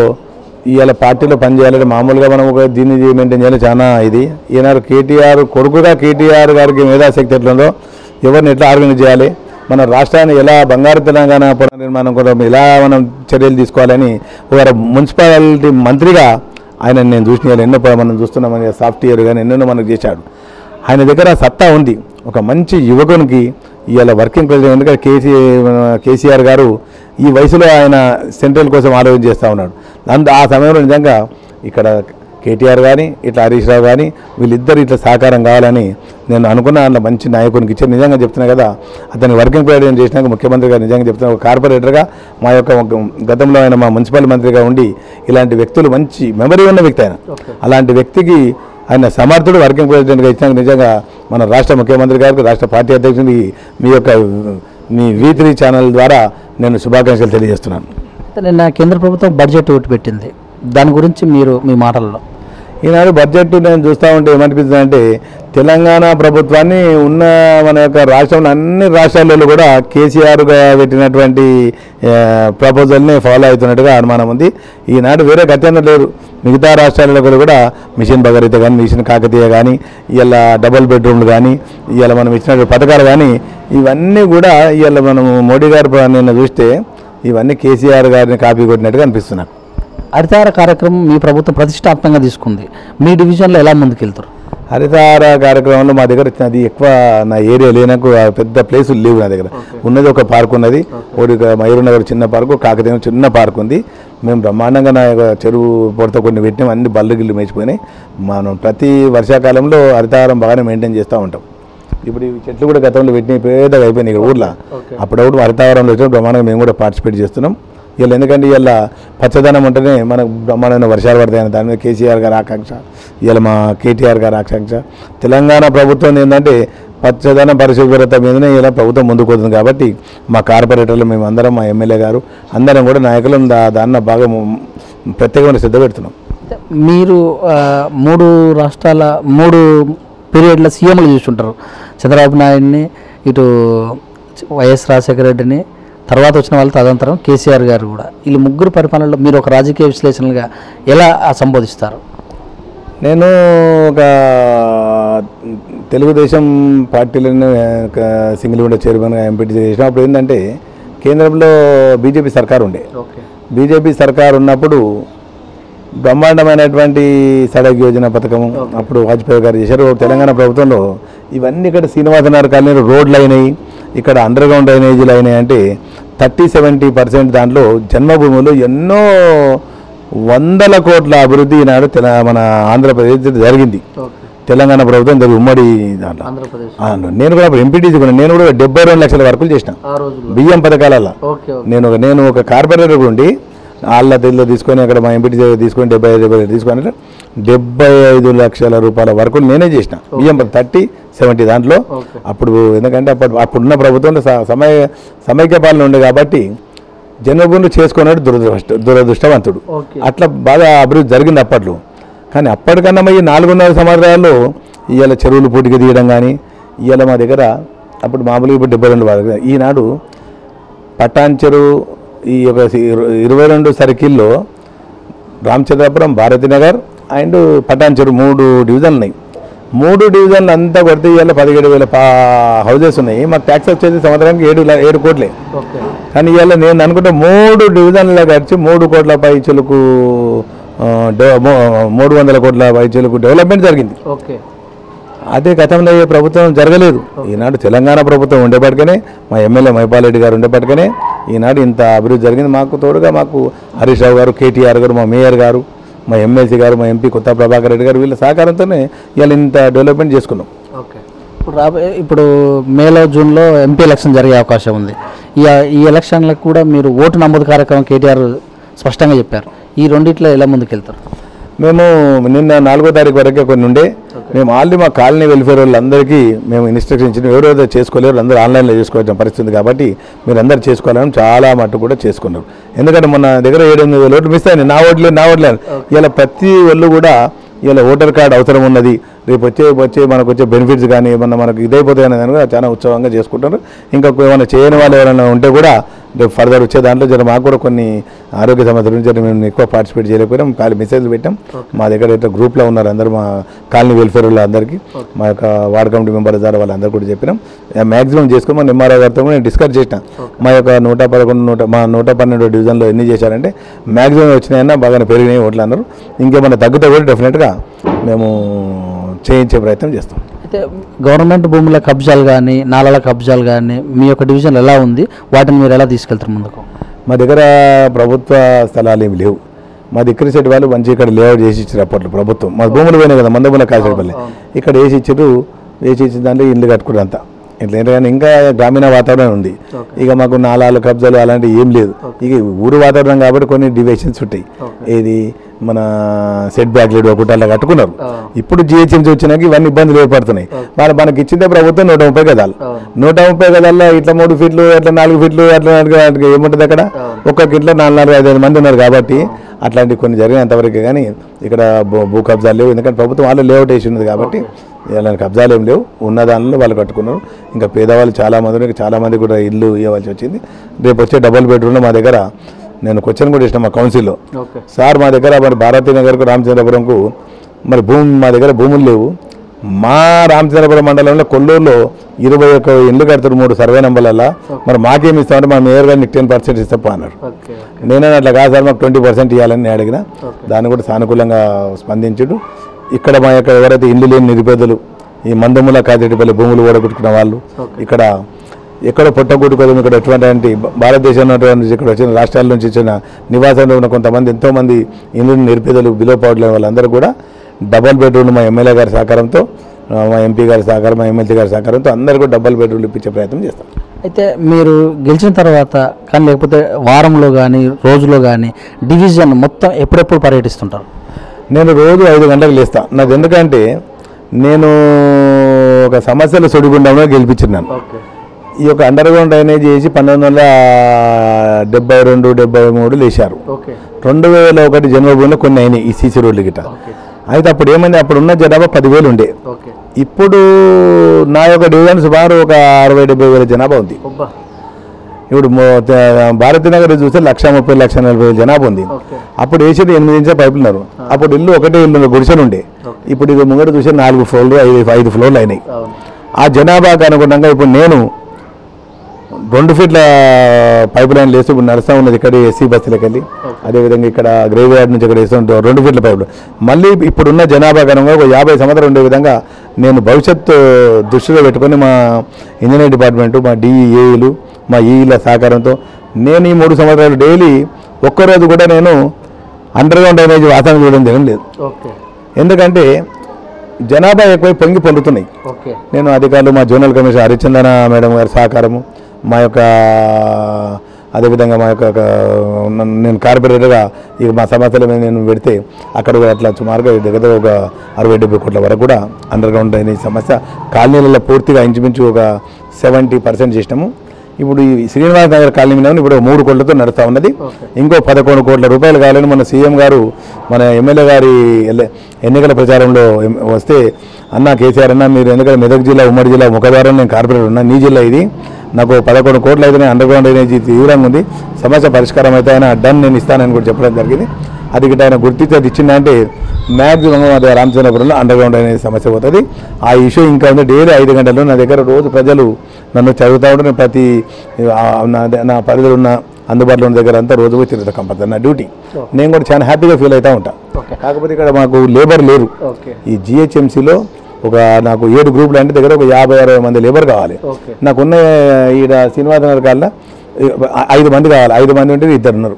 ఇవాళ పార్టీలో పనిచేయాలంటే మామూలుగా మనం ఒక దీన్ని మెయింటైన్ చేయాలి చాలా ఇది. ఈనాడు కేటీఆర్ కొడుకుగా కేటీఆర్ గారికి మేధాశక్తి ఎట్లుందో, ఎవరిని ఎట్లా ఆర్గనైజ్ చేయాలి, మన రాష్ట్రాన్ని ఎలా బంగారు తెలంగాణ పునర్నిర్మాణం కోసం ఎలా మనం చర్యలు తీసుకోవాలని ఒక మున్సిపాలిటీ మంత్రిగా ఆయన నేను చూసిన ఎన్నో మనం చూస్తున్నామని సాఫ్ట్వేర్ కానీ ఎన్నెన్నో మనకు చేశాడు. ఆయన దగ్గర సత్తా ఉంది. ఒక మంచి యువకునికి ఇవాళ వర్కింగ్ ప్రెసిడెంట్గా కేసీఆర్ గారు ఈ వయసులో ఆయన సెంట్రల్ కోసం ఆలోచన చేస్తూ ఉన్నాడు. ఆ సమయంలో నిజంగా ఇక్కడ కేటీఆర్ కానీ ఇట్లా హరీష్ రావు కానీ వీళ్ళిద్దరు ఇట్లా సహకారం కావాలని నేను అనుకున్న. అందులో మంచి నాయకునికి ఇచ్చారు. నిజంగా చెప్తున్నా కదా, అతన్ని వర్కింగ్ ప్రెసిడెంట్ చేసినాక ముఖ్యమంత్రి గారు నిజంగా చెప్తున్నా, ఒక కార్పొరేటర్గా మా యొక్క గతంలో ఆయన మా మున్సిపల్ మంత్రిగా ఉండి ఇలాంటి వ్యక్తులు మంచి మెమరీ ఉన్న వ్యక్తి ఆయన. అలాంటి వ్యక్తికి ఆయన సమర్థుడు వర్కింగ్ ప్రెసిడెంట్గా ఇచ్చినాక నిజంగా మన రాష్ట్ర ముఖ్యమంత్రి గారికి, రాష్ట్ర పార్టీ అధ్యక్షుడికి మీ V3 ఛానల్ ద్వారా నేను శుభాకాంక్షలు తెలియజేస్తున్నాను. నిన్న కేంద్ర ప్రభుత్వం బడ్జెట్ ఒకటి పెట్టింది, దాని గురించి మీరు మీ మాటల్లో? ఈనాడు బడ్జెట్ నేను చూస్తూ ఉంటే ఏమనిపిస్తుంది అంటే, తెలంగాణ ప్రభుత్వాన్ని ఉన్న మన యొక్క రాష్ట్రంలో అన్ని రాష్ట్రాలలో కూడా కేసీఆర్గా పెట్టినటువంటి ప్రపోజల్ని ఫాలో అవుతున్నట్టుగా అనుమానం ఉంది. ఈనాడు వేరే గత్యంతరం లేదు. మిగతా రాష్ట్రాలలో కూడా మిషన్ భగీరథ కానీ, మిషన్ కాకతీయ కానీ, ఇలా డబుల్ బెడ్రూమ్లు కానీ, ఇలా మనం ఇచ్చిన పథకాలు కానీ, ఇవన్నీ కూడా ఇవాళ మనం మోడీ గారు నిన్న చూస్తే ఇవన్నీ కేసీఆర్ గారిని కాపీ కొట్టినట్టుగా అనిపిస్తున్నాయి. హరితహార కార్యక్రమం మీ ప్రభుత్వం ప్రతిష్టాత్మకంగా తీసుకుంది. మీ డివిజన్లో ఎలా ముందుకెళ్తారు? హరితహార కార్యక్రమంలో మా దగ్గర అది ఎక్కువ నా ఏరియా లేనకు పెద్ద ప్లేసులు లేవు. నా దగ్గర ఉన్నది ఒక పార్క్ ఉన్నది, ఒకటి మయూర్ నగర్ చిన్న పార్కు, కాకతీయ చిన్న పార్క్ ఉంది. మేము బ్రహ్మాండంగా నా చెరువు పొడత కొన్ని పెట్టినాం, అన్ని బళ్ళు గిళ్ళు మేచిపోయినాయి. మనం ప్రతి వర్షాకాలంలో హరితహారం బాగానే మెయింటైన్ చేస్తూ ఉంటాం. ఇప్పుడు ఈ చెట్లు కూడా గతంలో పెట్టిన పెద్దగా అయిపోయినాయి ఇక్కడ ఊర్లో. అప్పుడప్పుడు హరితహారంలో వచ్చిన బ్రహ్మాండంగా మేము కూడా పార్టిసిపేట్ చేస్తున్నాం. ఇలా ఎందుకంటే ఇలా పచ్చదనం ఉంటేనే మనకు బ్రహ్మాండమైన వర్షాలు పడతాయని దాని మీద కేసీఆర్ గారి ఆకాంక్ష, ఇలా మా కేటీఆర్ గారి ఆకాంక్ష. తెలంగాణ ప్రభుత్వం ఏంటంటే పచ్చదనం పరిశుభ్రత మీదనే ఇలా ప్రభుత్వం ముందుకు పోతుంది. కాబట్టి మా కార్పొరేటర్లు మేము అందరం, మా ఎమ్మెల్యే గారు అందరం కూడా నాయకులు దాన్ని బాగా ప్రత్యేకమైన శ్రద్ధ పెడుతున్నాం. మీరు 3 రాష్ట్రాల 3 పీరియడ్ల సీఎంలు చూస్తుంటారు. చంద్రబాబు నాయుడిని, ఇటు వైఎస్ రాజశేఖర రెడ్డిని, తర్వాత వచ్చిన వాళ్ళు తదనంతరం కేసీఆర్ గారు కూడా. వీళ్ళు ముగ్గురు పరిపాలనలో మీరు ఒక రాజకీయ విశ్లేషణగా ఎలా సంబోధిస్తారు? నేను ఒక తెలుగుదేశం పార్టీలను సింగిల్ విండో చైర్మన్గా ఎంపీటీ చేసినప్పుడు ఏంటంటే కేంద్రంలో బీజేపీ సర్కారు ఉండే. బీజేపీ సర్కారు ఉన్నప్పుడు బ్రహ్మాండమైనటువంటి సడక్ యోజన పథకం అప్పుడు వాజ్పేయి గారు చేశారు. తెలంగాణ ప్రభుత్వంలో ఇవన్నీ ఇక్కడ శ్రీనివాసనగర్ కాలనీలో రోడ్లు అయినాయి, ఇక్కడ అండర్ గ్రౌండ్ డ్రైనేజీలు అయినాయి. అంటే 30-70% దాంట్లో జన్మభూములు ఎన్నో వందల కోట్ల అభివృద్ధి ఈనాడు మన ఆంధ్రప్రదేశ్ జరిగింది. తెలంగాణ ప్రభుత్వం దగ్గర ఉమ్మడి దాంట్లో నేను కూడా అప్పుడు ఎంపీటీసీ కూడా నేను కూడా 72 లక్షల వర్కులు చేసిన బియ్యం పథకాలలో. నేను ఒక కార్పొరేటర్ ఉండి వాళ్ళ తెల్లో తీసుకొని అక్కడ మా ఎంపీటీసీ తీసుకొని 75 తీసుకొని 75 లక్షల రూపాయల వర్కులు నేనే చేసిన బియ్యం 30-70 దాంట్లో. అప్పుడు ఎందుకంటే అప్పుడున్న ప్రభుత్వంలో సమైక్య పాలన ఉండే కాబట్టి జన్మభూములు చేసుకున్నాడు దురదృష్టవంతుడు. అట్లా బాగా అభివృద్ధి జరిగింది అప్పట్లో. కానీ అప్పటికన్నా ఈ 4.5 సంవత్సరాల్లో ఇవాళ చెరువులు పూటికి తీయడం కానీ ఇవాళ మా దగ్గర అప్పుడు మామూలుగా ఇప్పుడు 72 వరకు ఈనాడు పటాన్ చెరువు ఈ యొక్క 22 సర్కిల్లో రామచంద్రపురం, భారతీనగర్ అండ్ పటాన్ చెరువు 3 డివిజన్లు ఉన్నాయి. 3 డివిజన్లు అంతా కొడితే ఇవాళ 17,000 హౌజెస్ ఉన్నాయి. మాకు ట్యాక్స్ వచ్చేది సంవత్సరానికి 7 కోట్లే. కానీ ఇవాళ నేను అనుకుంటే 3 డివిజన్లో గడిచి 3 కోట్ల పైచులకు 300 కోట్ల పైచులకు డెవలప్మెంట్ జరిగింది. అదే గతంలో ఏ ప్రభుత్వం జరగలేదు. ఈనాడు తెలంగాణ ప్రభుత్వం ఉండేప్పటికనే మా ఎమ్మెల్యే మైపాల్ రెడ్డి గారు ఉండేప్పటికనే ఈనాడు ఇంత అభివృద్ధి జరిగింది. మాకు తోడుగా మాకు హరీష్ రావు గారు, కేటీఆర్ గారు, మా మేయర్ గారు, మా ఎమ్మెల్సీ గారు, మా ఎంపీ కొత్త ప్రభాకర్ రెడ్డి గారు వీళ్ళ సహకారంతోనే ఇవాళ ఇంత డెవలప్మెంట్ చేసుకున్నాం. ఇప్పుడు మేలో జూన్లో ఎంపీ ఎలక్షన్ జరిగే అవకాశం ఉంది. ఈ ఎలక్షన్లకు కూడా మీరు ఓటు నమోదు కార్యక్రమం కేటీఆర్ స్పష్టంగా చెప్పారు. ఈ రెండిట్లో ఎలా ముందుకెళ్తారు? మేము నిన్న 4వ తారీఖు వరకే కొన్ని ఉండే మేము ఆల్రెడీ మా కాలనీ వెల్ఫేర్ వాళ్ళందరికీ మేము ఇన్స్ట్రక్షన్ ఇచ్చిన ఎవరెవరైతే చేసుకోలేరు అందరూ ఆన్లైన్లో చేసుకోవాల్సిన పరిస్థితి కాబట్టి మీరు అందరూ చేసుకోవాలని చాలా మట్టు కూడా చేసుకున్నారు. ఎందుకంటే మొన్న దగ్గర 7-8 ఓట్లు మిస్ అయ్యాయి. నా ఓట్లేదు ఇలా ప్రతి వాళ్ళు కూడా ఇలా ఓటర్ కార్డు అవసరం ఉన్నది. రేపు వచ్చే మనకు వచ్చే బెనిఫిట్స్ కానీ ఏమన్నా మనకు ఇదైపోతాయి అనేది కూడా చాలా ఉత్సవంగా చేసుకుంటారు. ఇంకా ఏమైనా చేయని వాళ్ళు ఎవరైనా ఉంటే కూడా రేపు ఫర్దర్ వచ్చే దాంట్లో జర మాకు కూడా కొన్ని ఆరోగ్య సమస్యల నుంచి మేము ఎక్కువ పార్టిసిపేట్ చేయలేకపోయినాం. ఖాళీ మెసేజ్లు పెట్టాం. మా దగ్గర అయితే గ్రూప్లో ఉన్నారు అందరూ మా కాలనీ వెల్ఫేర్ వాళ్ళు అందరికీ మా యొక్క వార్డ్ కమిటీ మెంబర్స్ ద్వారా వాళ్ళందరూ కూడా చెప్పినాం. మ్యాక్సిమం చేసుకుని మా ఎంఆర్ఓ గారితో కూడా నేను డిస్కస్ చేసిన మా యొక్క 112 డివిజన్లో ఎన్ని చేశారంటే మ్యాక్సిమం వచ్చినాయన్నా బాగానే పెరిగినాయి ఓట్లు అన్నారు. ఇంకేమైనా తగ్గితే కూడా డెఫినెట్గా మేము చేయించే ప్రయత్నం చేస్తాం. అయితే గవర్నమెంట్ భూముల కబ్జాలు కానీ నాలాల కబ్జాలు కానీ మీ యొక్క డివిజన్ ఎలా ఉంది? వాటిని మీరు ఎలా తీసుకెళ్తారు ముందుకు? మా దగ్గర ప్రభుత్వ స్థలాలు ఏమి లేవు. మా దిక్కరి సెట్ వాళ్ళు మంచి ఇక్కడ లేఅవుట్ చేసి ఇచ్చారు అప్పట్లో ప్రభుత్వం. మా భూములు పోయినాయి కదా మందమూల కాసేపల్లి ఇక్కడ వేసి ఇచ్చిన దాంట్లో ఇల్లు కట్టుకున్నారు అంతా. ఇట్లా ఏంటంటే ఇంకా గ్రామీణ వాతావరణం ఉంది. ఇక మాకు నాలాలు కబ్జాలు అలాంటివి ఏం లేదు. ఇక ఊరు వాతావరణం కాబట్టి కొన్ని డివిజన్స్ ఉంటాయి. ఏది మన సెట్ బ్యాక్ లేడు ఒకటి అలా కట్టుకున్నారు. ఇప్పుడు జిహెచ్ఎంసీ వచ్చినాక ఇవన్నీ ఇబ్బందులు ఏర్పడుతున్నాయి. మనకి ఇచ్చిందే ప్రభుత్వం 130 గదాలు. 130 గదాల్లో ఇట్లా 3 ఫీట్లు అట్లా 4 ఫీట్లు అట్లా ఏముంటుంది అక్కడ ఒక్కొక్క ఇంట్లో 4-5 మంది ఉన్నారు కాబట్టి అట్లాంటివి కొన్ని జరిగినంతవరకే. కానీ ఇక్కడ భూ కబ్జాలు లేవు. ఎందుకంటే ప్రభుత్వం వాళ్ళు లేఅవుట్ వేసి ఉన్నది కాబట్టి ఇలాంటి కబ్జాలు ఏం లేవు. ఉన్న దానిలో వాళ్ళు కట్టుకున్నారు. ఇంకా పేదవాళ్ళు చాలామంది కూడా ఇల్లు ఇవ్వాల్సి వచ్చింది. రేపు వచ్చే డబుల్ బెడ్రూమ్లో మా దగ్గర నేను క్వశ్చన్ కూడా ఇచ్చిన మా కౌన్సిల్లో సార్ మా దగ్గర మరి భారతీనగర్కు రామచంద్రపురంకు మరి మా దగ్గర భూములు లేవు. మా రామచంద్రపురం మండలంలో కొల్లూరులో 21 ఇళ్ళు కడతారు 3 సర్వే నెంబర్లలో. మరి మాకేమి ఇస్తామంటే మా మేయర్ గారు 10% ఇస్తాపా అన్నారు. నేనే అట్లా కాదు సార్ మాకు 20% ఇవ్వాలని నేను అడిగిన. దాన్ని కూడా సానుకూలంగా స్పందించుడు. ఇక్కడ మా యొక్క ఎవరైతే ఇల్లు లేని నిరుపేదలు ఈ మందముల కాదేటిపల్లి భూములు ఓడగొట్టుకున్న వాళ్ళు ఇక్కడ ఎక్కడ పొట్టగొట్టుకోవడం ఇక్కడ ఎటువంటి భారతదేశంలో ఇక్కడ వచ్చిన రాష్ట్రాల నుంచి వచ్చిన నివాసంలో ఉన్న కొంతమంది ఎంతోమంది ఇల్లు నిరుపేదలు బిలో పవర్టీ వాళ్ళందరూ కూడా డబల్ బెడ్రూమ్ మా ఎమ్మెల్యే గారి సహకారంతో మా ఎంపీ గారి సహకారం మా ఎమ్మెల్సీ గారి సహకారంతో అందరూ కూడా డబల్ బెడ్రూమ్లు ఇప్పించే ప్రయత్నం చేస్తాం. అయితే మీరు గెలిచిన తర్వాత కానీ లేకపోతే వారంలో కానీ రోజులో కానీ డివిజన్ మొత్తం ఎప్పుడెప్పుడు పర్యటిస్తుంటారు? నేను రోజు 5 గంటలకు లేస్తా. నాకు ఎందుకంటే నేను ఒక సమస్యల సుడిగుండంలో గెలిపించినాను. ఈ యొక్క అండర్ గ్రౌండ్ డ్రైనేజ్ చేసి 1972-73 లేచారు. 2001 జన్మభూమిలో కొన్ని అయినాయి ఈ సీసీ రోడ్లు గిట్ట. అయితే అప్పుడు ఏమైంది అప్పుడున్న జనాభా 10,000 ఉండే. ఇప్పుడు నా యొక్క డివిజన్ సుమారు ఒక 60-70 జనాభా ఉంది. ఇప్పుడు భారతీనగర్ చూస్తే 1,30,00,000-1,40,000 జనాభా ఉంది. అప్పుడు వేసేది 8 ఇంచుల పైపులు ఉన్నారు. అప్పుడు ఇల్లు ఒకటే ఇల్లు గుడిసెలు ఉండే. ఇప్పుడు ఇది ముంగట చూస్తే 4 ఫ్లోర్లు 5 ఫ్లోర్లు అయినాయి. ఆ జనాభాకు అనుగుణంగా ఇప్పుడు నేను 2 ఫీట్ల పైపు లైన్లు వేసి ఇప్పుడు నడుస్తూ ఉన్నది ఇక్కడ ఎస్సీ బస్సులకు వెళ్ళి. అదేవిధంగా ఇక్కడ గ్రేవ్ యార్డ్ నుంచి ఇక్కడ వేస్తూ 2 ఫీట్ల పైపులు. మళ్ళీ ఇప్పుడున్న జనాభా కనుక ఒక 50 సంవత్సరాలు ఉండే విధంగా నేను భవిష్యత్తు దృష్టిలో పెట్టుకొని మా ఇంజనీరింగ్ డిపార్ట్మెంటు మా డిఈఏలు మా ఈల సహకారంతో నేను ఈ 3 సంవత్సరాలు డైలీ ఒక్కరోజు కూడా నేను అండర్ గ్రౌండ్ డ్రైనేజ్ వాసన చూడడం జరగలేదు. ఎందుకంటే జనాభా ఎక్కువై పొంగి పొందుతున్నాయి. నేను అధికారులు మా జోనల్ కమిషనర్ హరిచందన మేడం గారి సహకారము, మా యొక్క అదేవిధంగా మా యొక్క నేను కార్పొరేటర్గా ఇక మా సమస్యల మీద నేను పెడితే అక్కడ కూడా అట్లా సుమారుగా దగ్గర ఒక 60-70 కోట్ల వరకు కూడా అండర్ గ్రౌండ్ డ్రైనేజ్ సమస్య కాలనీలలో పూర్తిగా ఇంచుమించు ఒక 70% చేసినాము. ఇప్పుడు ఈ శ్రీనివాస నగర్ కాలనీ మీద ఇప్పుడు 3 కోట్లతో నడుస్తూ ఉన్నది. ఇంకో 11 కోట్ల రూపాయలు కావాలని మన సీఎం గారు మన ఎమ్మెల్యే గారి ఎన్నికల ప్రచారంలో వస్తే, అన్న కేసీఆర్ అన్న మీరు ఎందుకంటే మెదక్ జిల్లా ఉమ్మడి జిల్లా ముఖద్వారం నేను కార్పొరేటర్ ఉన్నా, నీ జిల్లా ఇది, నాకు 11 కోట్లు అయితే అండర్ గ్రౌండ్ డ్రైనేజ్ తీవ్రంగా ఉంది, సమస్య పరిష్కారం అయితే ఆయన డన్ నేను ఇస్తానని కూడా చెప్పడం జరిగింది. అది గిట్ట ఆయన గుర్తించి అది ఇచ్చిందంటే మ్యాక్సిమం అది రామచంద్రపురంలో అండర్ గ్రౌండ్ అనేది సమస్య పోతుంది. ఆ ఇష్యూ ఇంకా ఉంది. డైలీ 5 గంటలు నా దగ్గర రోజు ప్రజలు నన్ను చదువుతూ ఉంటే నేను ప్రతి నా పరిధిలో ఉన్న అందుబాటులో ఉన్న దగ్గర అంతా రోజు తిరుగుతా కంపల్సరీ నా డ్యూటీ. నేను కూడా చాలా హ్యాపీగా ఫీల్ అవుతూ ఉంటాను. కాకపోతే ఇక్కడ మాకు లేబర్ లేరు. ఈ జిహెచ్ఎంసీలో నాకు 7 గ్రూపులు అంటే దగ్గర ఒక 50-60 మంది లేబర్ కావాలి. నాకున్న ఈడ శ్రీనివాస నగర్ కాళ్ళ 5 మంది కావాలి. 5 మంది ఉంటే 2 ఉన్నారు.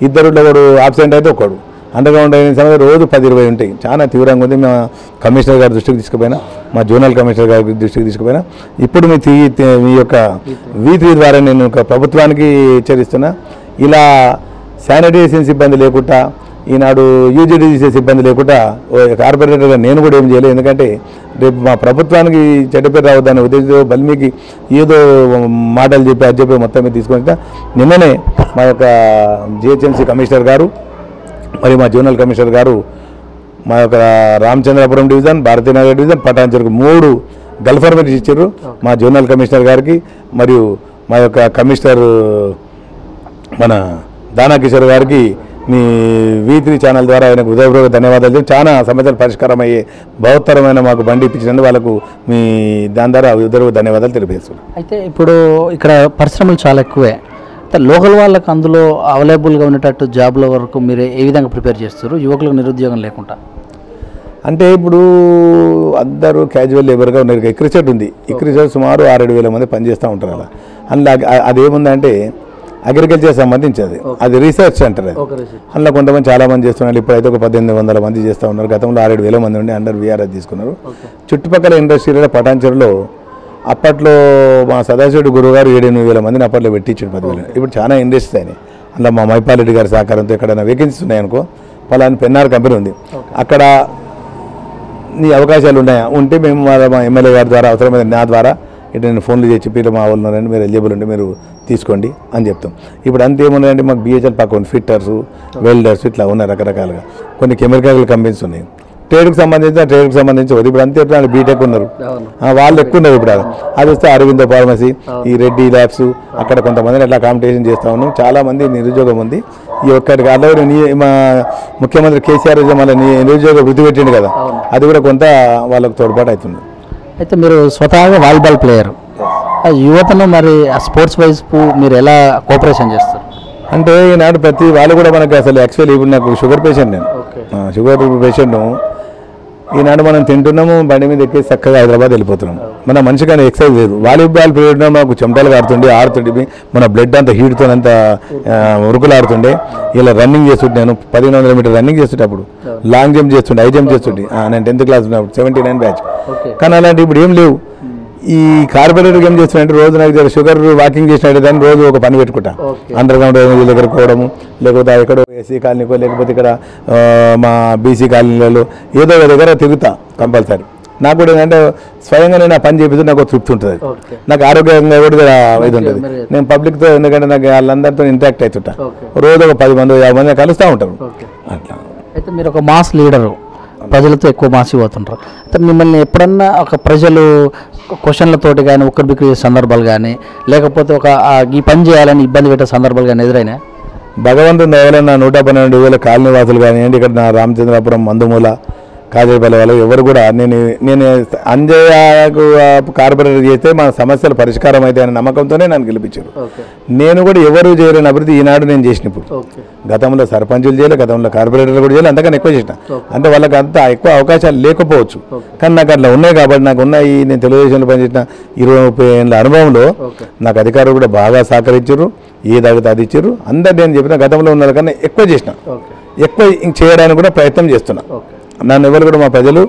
2 ఒకడు ఆబ్సెంట్ అయితే ఒకడు. అండర్ గ్రౌండ్ అయిన సమయంలో రోజు 10-20 ఉంటాయి. చాలా తీవ్రంగా ఉంది. మా కమిషనర్ గారి దృష్టికి తీసుకుపోయినా, మా జోనల్ కమిషనర్ గారి దృష్టికి తీసుకుపోయినా, ఇప్పుడు మీ యొక్క V3 ద్వారా నేను ప్రభుత్వానికి హెచ్చరిస్తున్నా, ఇలా శానిటైజేషన్ సిబ్బంది లేకుండా, ఈనాడు యూజీడీసీ సిబ్బంది లేకుండా కార్పొరేటర్గా నేను కూడా ఏం చేయలేదు. ఎందుకంటే రేపు మా ప్రభుత్వానికి చెడ్డ పేరు రావద్దనే ఉద్దేశంతో బల్మీకి ఏదో మాటలు చెప్పి అది చెప్పి మొత్తం మీద తీసుకొని నిన్ననే మా యొక్క జిహెచ్ఎంసీ కమిషనర్ గారు మరి మా జోనల్ కమిషనర్ గారు మా యొక్క రామచంద్రపురం డివిజన్, భారతీనగర్ డివిజన్, పటాన్చెరుకు 3 గల్ఫర్మెంట్స్ ఇచ్చారు మా జోనల్ కమిషనర్ గారికి. మరియు మా యొక్క కమిషనర్ మన దానా కిషోర్ గారికి మీ V3 ఛానల్ ద్వారా ఆయనకు హృదయపూర్వక ధన్యవాదాలు. చాలా సమస్యలు పరిష్కారం అయ్యే బహుత్తరమైన మాకు బండి ఇప్పించినందుకు వాళ్ళకు మీ దాని ద్వారా హృదయపూర్వక ధన్యవాదాలు తెలియజేస్తున్నాను. అయితే ఇప్పుడు ఇక్కడ పరిశ్రమలు చాలా ఎక్కువే, లోకల్ వాళ్ళకు అందులో అవైలబుల్గా ఉండేటట్టు జాబ్ల వరకు మీరు ఏ విధంగా ప్రిపేర్ చేస్తారు యువకులకు నిరుద్యోగం లేకుండా? అంటే ఇప్పుడు అందరూ క్యాజువల్ లేబర్గా ఉన్నారు. ఇక్రిచెట్ ఉంది. ఇక్రిచెట్ సుమారు 6-7 వేల మంది పనిచేస్తూ ఉంటారు. అలా అందులో అదేముందంటే అగ్రికల్చర్ సంబంధించింది, అది రీసెర్చ్ సెంటర్. అది అందులో కొంతమంది చాలామంది చేస్తున్నారు. ఇప్పుడైతే ఒక 1800 మంది చేస్తూ ఉన్నారు. గతంలో 6-7 వేల మంది ఉండి అండర్ VRS తీసుకున్నారు. చుట్టుపక్కల ఇండస్ట్రీలో పటాన్చెరులో అప్పట్లో మా సదాశివుడు గురువు గారు 7-8 వేల మందిని అప్పట్లో పెట్టించాడు 10,000. ఇప్పుడు చాలా ఇండస్ట్రీస్ అయినాయి. అందులో మా మైపాలరెడ్డి గారి సహకారంతో ఎక్కడైనా వేకెన్సీస్ ఉన్నాయనుకో, పలానా పెన్నార్ కంపెనీ ఉంది, అక్కడ నీ అవకాశాలు ఉన్నాయా ఉంటే మేము మా ఎమ్మెల్యే గారి ద్వారా అవసరమైన నా ద్వారా ఇటు నేను ఫోన్లు చేసి చెప్పి మా వాళ్ళు ఉన్నారండి, మీరు ఎలిజిబుల్ ఉంటే మీరు తీసుకోండి అని చెప్తాం. ఇప్పుడు అంతేమున్నాయంటే మాకు BHL పక్కన ఫిట్టర్స్, వెల్డర్స్ ఇట్లా ఉన్నాయి రకరకాలుగా. కొన్ని కెమికల్ కంపెనీస్ ఉన్నాయి. ట్రేడ్కి సంబంధించి ఇప్పుడు అంతే బీటెక్ ఉన్నారు, వాళ్ళు ఎక్కువ ఉన్నారు. ఇప్పుడు అది వస్తే అరవిందో ఫార్మసీ, ఈ రెడ్డి ల్యాబ్స్, అక్కడ కొంతమందిని అట్లా కాంపిటీషన్ చేస్తూ ఉన్నాం. చాలామంది నిరుద్యోగం ఉంది. ఈ ఒక్కడికి అలాగే మా ముఖ్యమంత్రి కేసీఆర్ మళ్ళీ నిరుద్యోగ వృద్ధి పెట్టిండు కదా, అది కూడా కొంత వాళ్ళకు తోడ్పాటు అవుతుంది. అయితే మీరు స్వతహాగా వాలీబాల్ ప్లేయర్, యువతను మరి ఆ స్పోర్ట్స్ వైజ్ మీరు ఎలా కోఆపరేషన్ చేస్తారు? అంటే ఈనాడు ప్రతి వాళ్ళు కూడా మనకు అసలు యాక్చువల్లీ ఇప్పుడు నాకు షుగర్ పేషెంట్, నేను షుగర్ పేషెంట్. ఈనాడు మనం తింటున్నాము, బండి మీద ఎక్కేసి చక్కగా హైదరాబాద్ వెళ్ళిపోతున్నాం. మన మనిషి కానీ ఎక్సర్సైజ్ లేదు. వాలీబాల్ పీరియడ్ మాకు చెమటలు ఆడుతుండే మన బ్లడ్ అంతా హీట్తో అంత ఉరుకులు ఆడుతుండే. ఇలా రన్నింగ్ చేస్తుంటే నేను 1500 మీటర్ రన్నింగ్ చేస్తుంటే, అప్పుడు లాంగ్ జంప్ చేస్తుండే, హై జంప్ చేస్తుండే. నేను 10th క్లాస్ ఉన్నప్పుడు 79 బ్యాచ్. కానీ అలాంటి ఇప్పుడు ఏం లేవు. ఈ కార్పొరేటర్కి ఏం చేస్తున్నాయంటే రోజు నాకు షుగర్ వాకింగ్ చేసినట్టు దాన్ని రోజు ఒక పని పెట్టుకుంటా. అండర్ గ్రౌండ్ దగ్గర పోవడము, లేకపోతే ఎక్కడో ఎస్సీ కాలనీకో, లేకపోతే ఇక్కడ మా బీసీ కాలనీలలో ఏదో ఒక దగ్గర తిరుగుతా కంపల్సరీ. నాకు కూడా ఏంటంటే స్వయంగా నేను ఆ పని చేపిస్తే నాకు తృప్తి ఉంటుంది, నాకు ఆరోగ్యంగా కూడా ఇది ఉంటుంది. నేను పబ్లిక్తో ఎందుకంటే నాకు వాళ్ళందరితో ఇంటరాక్ట్ అవుతుంటా. రోజు ఒక 10 మంది 50 మంది కలుస్తూ ఉంటారు అట్లా. అయితే మీరు ఒక మాస్ లీడరు, ప్రజలతో ఎక్కువ మాసిపోతుంటారు. అయితే మిమ్మల్ని ఎప్పుడన్నా ఒక ప్రజలు క్వశ్చన్లతోటి కానీ ఉక్కడి బిక్కి చేసే సందర్భాలు కానీ, లేకపోతే ఈ పని చేయాలని ఇబ్బంది పెట్టే సందర్భాలు కానీ ఎదురైనా? భగవంతుని ఎవరైనా 112,000 కాలనీ వాసులు కానివ్వండి, ఇక్కడ నా రామచంద్రాపురం, మందుమూల, కాజేపల్లి వాళ్ళు ఎవరు కూడా నేను అంజయ్యకు కార్పొరేటర్ చేస్తే మన సమస్యలు పరిష్కారం అయితే అనే నమ్మకంతోనే నన్ను గెలిపించారు. నేను కూడా ఎవరు చేయలేని అభివృద్ధి ఈనాడు నేను చేసిన. ఇప్పుడు గతంలో సర్పంచులు చేయలే, గతంలో కార్పొరేటర్లు కూడా చేయలేదు, అంతకన్నా ఎక్కువ చేసిన. అంటే వాళ్ళకి అంత ఎక్కువ అవకాశాలు లేకపోవచ్చు, కానీ నాకు అట్లా ఉన్నాయి కాబట్టి నాకు ఉన్నాయి. నేను తెలుగుదేశంలో పనిచేసిన 20-30 ఏళ్ళ అనుభవంలో నాకు అధికారులు కూడా బాగా సహకరించారు. ఏది అడిగితే అది ఇచ్చారు. అందరు నేను చెప్పిన గతంలో ఉన్న కన్నా ఎక్కువ చేసిన, ఎక్కువ చేయడానికి కూడా ప్రయత్నం చేస్తున్నా. నన్ను ఎవరు కూడా మా ప్రజలు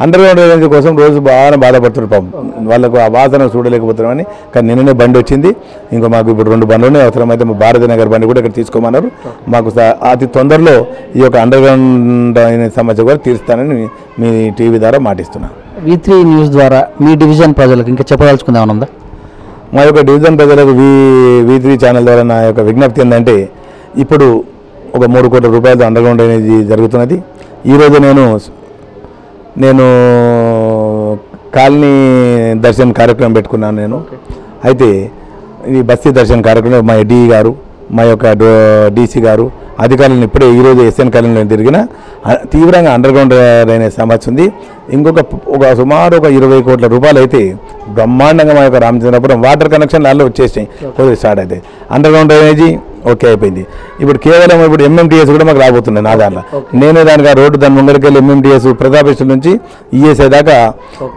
అండర్గ్రౌండ్ డ్రైనేజ్ కోసం రోజు బాగా బాధపడుతున్నారు పాపం. వాళ్ళకు ఆ వాసన చూడలేకపోతున్నామని. కానీ నిన్ననే బండి వచ్చింది. ఇంకా మాకు ఇప్పుడు 2 బండ్లు అవసరమైతే మా భారతీ నగర్ బండి కూడా ఇక్కడ తీసుకోమన్నారు. మాకు అతి తొందరలో ఈ యొక్క అండర్గ్రౌండ్ డ్రైనేజ్ సమస్య కూడా తీరుస్తానని మీ టీవీ ద్వారా మాటిస్తున్నాను. V3 న్యూస్ ద్వారా మీ డివిజన్ ప్రజలకు ఇంకా చెప్పదలుచుకుందామని ఉందా? మా యొక్క డివిజన్ ప్రజలకు V3 ఛానల్ ద్వారా నా యొక్క విజ్ఞప్తి ఏంటంటే, ఇప్పుడు ఒక 3 కోట్ల రూపాయలతో అండర్గ్రౌండ్ డ్రైనేజ్ జరుగుతున్నది. ఈరోజు నేను కాలనీ దర్శన్ కార్యక్రమం పెట్టుకున్నాను. అయితే ఈ బస్తీ దర్శన్ కార్యక్రమం మా డిఈ గారు, మా యొక్క డీసీ గారు అధికారులను ఇప్పుడే ఈరోజు ఎస్ఎన్ కాలనీలో తిరిగిన తీవ్రంగా అండర్గ్రౌండ్ డ్రైనేజ్ సమస్య ఉంది. సుమారు ఒక 20 కోట్ల రూపాయలు అయితే బ్రహ్మాండంగా మా యొక్క రామచంద్రపురం వాటర్ కనెక్షన్ లాల్లో వచ్చేసినాయి. కొద్దిగా స్టార్ట్ అయితే అండర్గ్రౌండ్ డ్రైనేజీ ఓకే అయిపోయింది. ఇప్పుడు కేవలం ఇప్పుడు ఎంఎంటీఎస్ కూడా మాకు రాబోతున్నాయి. నా దాంట్లో నేనే దానికి ఆ రోడ్డు దాని ముందరికి వెళ్ళి ఎంఎంటీఎస్ ప్రతాపేశ్వరం నుంచి ఈఎస్ఐ దాకా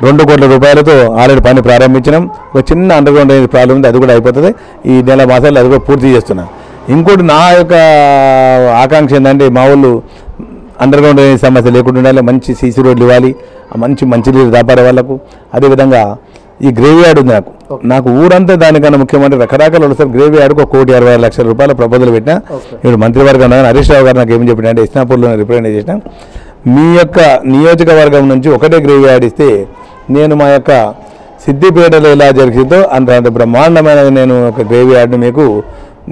2 కోట్ల రూపాయలతో ఆల్రెడీ పని ప్రారంభించినాం. ఒక చిన్న అండర్గ్రౌండ్ డ్రైనేజ్ ప్రాబ్లం ఉంది, అది కూడా అయిపోతుంది. ఈ నెల మాసాలు అది కూడా పూర్తి చేస్తున్నాం. ఇంకోటి నా యొక్క ఆకాంక్ష ఏంటంటే, మా వాళ్ళు అండర్గ్రౌండ్ డ్రైనేజ్ సమస్య లేకుండా ఉండాలి, మంచి సీసీ రోడ్లు ఇవ్వాలి, మంచి నీళ్ళు దాపాడే వాళ్ళకు. అదేవిధంగా ఈ గ్రేవీ యార్డ్ ఉంది నాకు ఊరంతా. దానికన్నా ముఖ్యమంత్రి రకరకాల వస్తారు. గ్రేవీ యార్డ్కు 1,60,00,000 రూపాయల ప్రపోజల్ పెట్టినా. ఇప్పుడు మంత్రివర్గం హరీష్ రావు గారు నాకు ఏం చెప్పినా అంటే, ఇస్నాపూర్లో రిప్రజెంట్ చేసిన మీ యొక్క నియోజకవర్గం నుంచి ఒకటే గ్రేవీ యార్డ్ ఇస్తే నేను మా యొక్క సిద్దిపేటలో ఎలా జరిగిందో అంత బ్రహ్మాండమైన నేను ఒక గ్రేవీ యార్డ్ను మీకు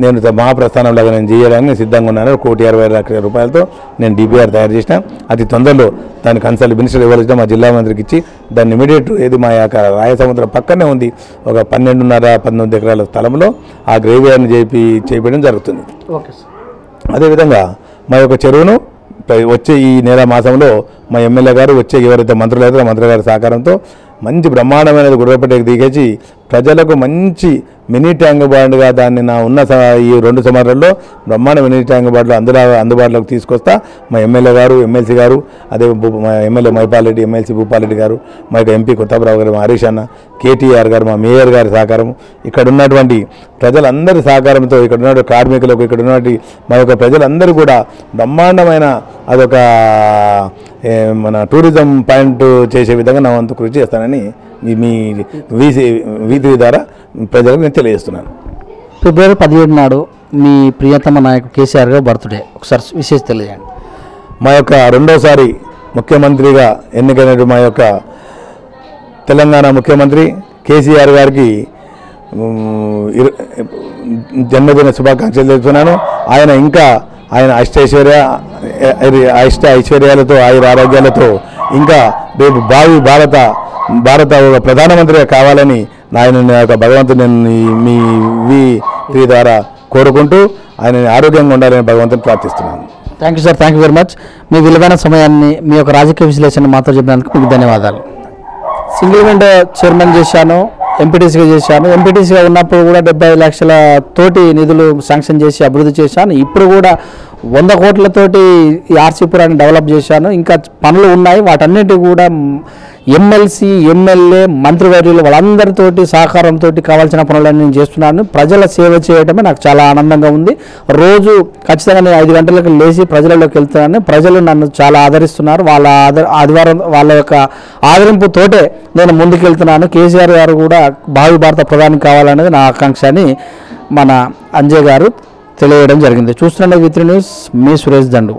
నేను మహాప్రస్థానంలాగా నేను చేయడానికి సిద్ధంగా ఉన్నాను. 1,60,00,000 రూపాయలతో నేను డిపిఆర్ తయారు చేసిన. అతి తొందరలో దాన్ని కన్సల్ట్ మినిస్టర్ ఇవ్వాల్సిన మా జిల్లా మంత్రికి ఇచ్చి దాన్ని ఇమీడియట్ ఏది మా యొక్క రాయసముద్రం పక్కనే ఉంది ఒక 12.5-19 ఎకరాల స్థలంలో ఆ గ్రేవీ యార్డ్ని చేయించడం జరుగుతుంది. అదేవిధంగా మా యొక్క చెరువును వచ్చే ఈ నెల మాసంలో మా ఎమ్మెల్యే గారు వచ్చే ఎవరైతే మంత్రులు అయితే మంత్రి గారి సహకారంతో మంచి బ్రహ్మాండమైనది గుర్రపేటకి దిగేసి ప్రజలకు మంచి మినీ ట్యాంక్ బాండ్గా దాన్ని నా ఉన్న ఈ 2 సంవత్సరాల్లో బ్రహ్మాండ మినీ ట్యాంక్ బాండ్లు అందుబాటులోకి తీసుకొస్తా. మా ఎమ్మెల్యే గారు, ఎమ్మెల్సీ గారు, అదే మా ఎమ్మెల్యే మైపాల్ రెడ్డి, ఎమ్మెల్సీ భూపాల్ గారు, మా యొక్క ఎంపీ కొత్తబ్రావు గారు, మా హరీష్ అన్న, కేటీఆర్ గారు, మా మేయర్ గారి సహకారం, ఇక్కడ ఉన్నటువంటి ప్రజలందరి సహకారంతో, ఇక్కడ ఉన్న కార్మికులకు, ఇక్కడ ఉన్నటువంటి మా యొక్క ప్రజలందరూ కూడా బ్రహ్మాండమైన అదొక మన టూరిజం పాయింట్ చేసే విధంగా నా వంతు కృషి చేస్తానని మీ V3 ద్వారా ప్రజలకు నేను తెలియజేస్తున్నాను. ఫిబ్రవరి 17 నాడు మీ ప్రియతమ నాయకుడు కేసీఆర్ గారు బర్త్డే, ఒకసారి విశేషం తెలియజేయండి. మా యొక్క 2వసారి ముఖ్యమంత్రిగా ఎన్నికైన మా యొక్క తెలంగాణ ముఖ్యమంత్రి కేసీఆర్ గారికి జన్మదిన శుభాకాంక్షలు తెలుపుతున్నాను. ఆయన అష్ట ఐశ్వర్యాలతో ఆరోగ్యాలతో ఇంకా రేపు భావి భారత ప్రధానమంత్రిగా కావాలని ఆయన యొక్క భగవంతుని నేను మీ V3 ద్వారా కోరుకుంటూ ఆయన ఆరోగ్యంగా ఉండాలని భగవంతుని ప్రార్థిస్తున్నాను. Thank you sir, thank you very much. మీ విలువైన సమయాన్ని మీ యొక్క రాజకీయ విశ్లేషణ మాతో చెప్పినందుకు మీకు ధన్యవాదాలు. సింగిల్ విండో చైర్మన్ చేశాను, ఎంపీటీసీగా చేశాను. ఎంపీటీసీగా ఉన్నప్పుడు కూడా 75 లక్షల తోటి నిధులు శాంక్షన్ చేసి అభివృద్ధి చేశాను. ఇప్పుడు కూడా 100 కోట్లతోటి ఈ ఆర్సీపురాన్ని డెవలప్ చేశాను. ఇంకా పనులు ఉన్నాయి. వాటన్నిటి కూడా ఎమ్మెల్సీ, ఎమ్మెల్యే, మంత్రివర్యులు వాళ్ళందరితోటి సహకారంతో కావాల్సిన పనులన్నీ నేను చేస్తున్నాను. ప్రజల సేవ చేయడమే నాకు చాలా ఆనందంగా ఉంది. రోజు ఖచ్చితంగా నేను 5 గంటలకు లేచి ప్రజలలోకి వెళ్తున్నాను. ప్రజలు నన్ను చాలా ఆదరిస్తున్నారు. వాళ్ళ యొక్క ఆదరింపుతోటే నేను ముందుకెళ్తున్నాను. కేసీఆర్ గారు కూడా భావి భారత ప్రధాని కావాలనేది నా ఆకాంక్ష అని మన అంజయ్ గారు తెలియడం జరిగింది. చూస్తున్న V3 న్యూస్, మీ సురేష్ దండు.